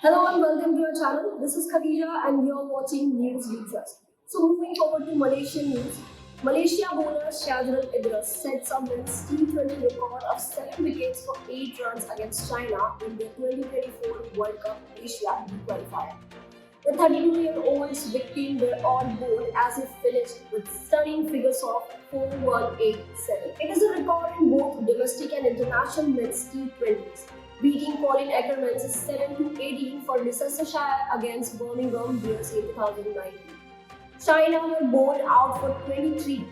Hello and welcome to our channel. This is Khadija and you are watching News We Trust. So moving forward to Malaysian news. Malaysia bowler Shazrul Idris sets a men's T20 record of 7 wickets for 8 runs against China in the 2024 World Cup Asia qualifier. The 32-year-old's victim were all bowled as he finished with stunning figures of 4-1-8-7. It is a record in both domestic and international men's T20s, beating Colin Ackerman's 7-18 for Leicestershire against Birmingham Bears in 2019. China were bowled out for 23,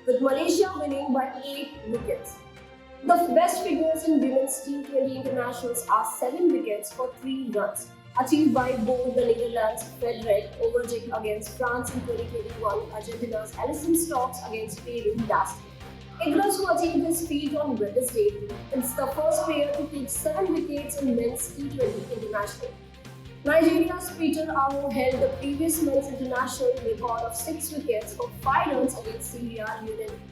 with Malaysia winning by 8 wickets. The best figures in women's T20 internationals are 7 wickets for 3 runs, achieved by both the Netherlands' Frederick Overbeek against France in 2021, Argentina's Alison Stokes against Peru last year. Idris, who achieved this feat on Wednesday, is the first player to take 7 wickets in men's T20 international. Nigeria's Peter Amo held the previous men's international record of 6 wickets for 5 runs against Syria in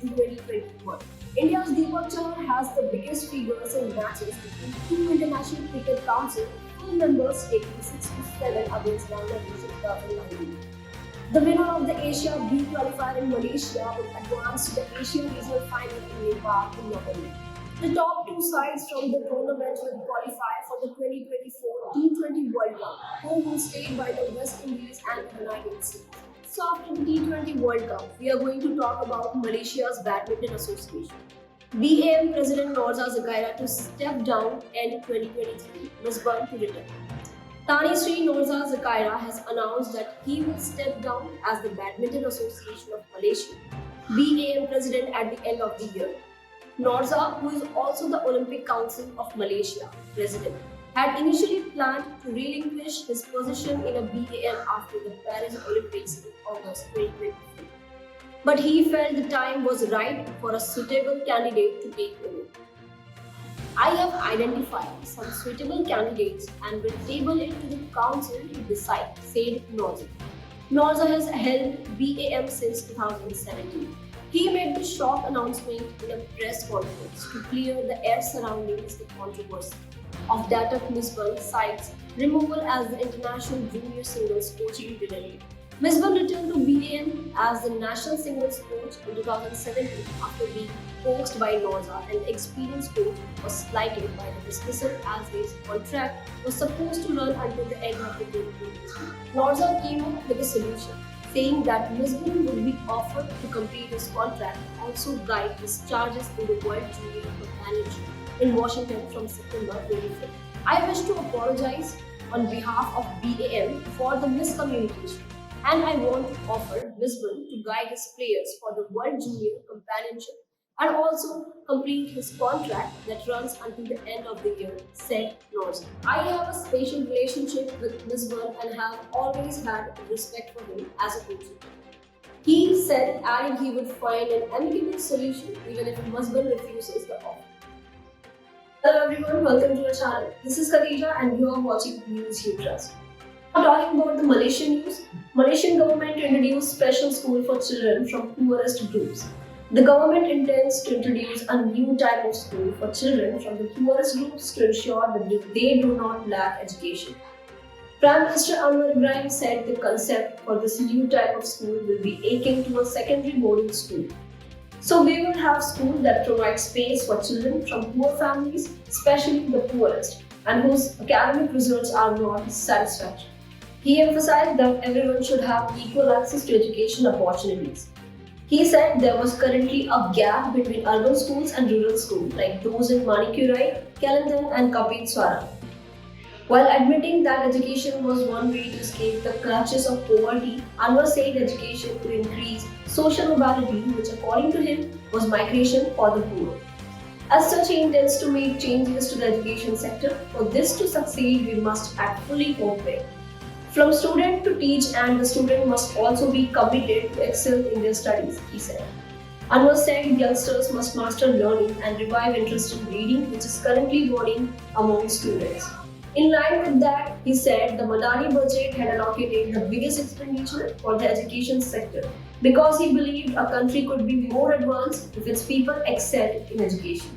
2021. India's Deepak Chahar has the biggest figures in matches between two International Cricket Council full members taking 6-7 against Bangladesh in 2019. The winner of the Asia B qualifier in Malaysia will advance to the Asian Regional Final in Nepal in November. The top 2 sides from the tournament will qualify for the 2024 T20 World Cup, hosted by the West Indies and the United States. So after the T20 World Cup, we are going to talk about Malaysia's Badminton Association. BAM President Norza Zakaria to step down end 2023, Lisbon to return. Tani Sri Norza Zakaria has announced that he will step down as the Badminton Association of Malaysia BAM President at the end of the year. Norza, who is also the Olympic Council of Malaysia President, had initially planned to relinquish his position in a BAM after the Paris Olympics in August 2023. But he felt the time was right for a suitable candidate to take over. I have identified some suitable candidates and will table it to the council to decide, said Norza. Norza has held BAM since 2017. He made the shock announcement in a press conference to clear the air surrounding the controversy of that of Lisbon side's removal as the international junior singles coaching director. Lisbon returned to BAM as the national singles coach in 2017 after being coached by Norza, and the experienced coach was slighted by the dismissal as his contract was supposed to run until the end of the 2023. Norza came up with a solution, saying that Lisbon would be offered to complete his contract and also guide his charges in the World Junior Championship in Washington from September 25th. I wish to apologize on behalf of BAM for the miscommunication, and I want to offer Lisbon to guide his players for the World Junior Championship and also complete his contract that runs until the end of the year, said Norza. I have a special relationship with Lisbon and have always had respect for him as a coach. He said, adding he would find an amicable solution even if Lisbon refuses the offer. Hello everyone, welcome to our channel. This is Khadija and you are watching News You Trust. Now talking about the Malaysian news, Malaysian government to introduce special school for children from poorest groups. The government intends to introduce a new type of school for children from the poorest groups to ensure that they do not lack education. Prime Minister Anwar Ibrahim said the concept for this new type of school will be akin to a secondary boarding school. So we will have schools that provide space for children from poor families, especially the poorest, and whose academic results are not satisfactory. He emphasized that everyone should have equal access to education opportunities. He said there was currently a gap between urban schools and rural schools, like those in Manikurai, Kelantan and Kapitswara. While admitting that education was one way to escape the clutches of poverty, Anwar said education would increase social mobility, which according to him was migration for the poor. As such, he intends to make changes to the education sector. For this to succeed, we must act fully cooperate. From student to teach, and the student must also be committed to excel in their studies, he said. Anwar said youngsters must master learning and revive interest in reading, which is currently waning among students. In line with that, he said the Madani budget had allocated the biggest expenditure for the education sector because he believed a country could be more advanced if its people excelled in education.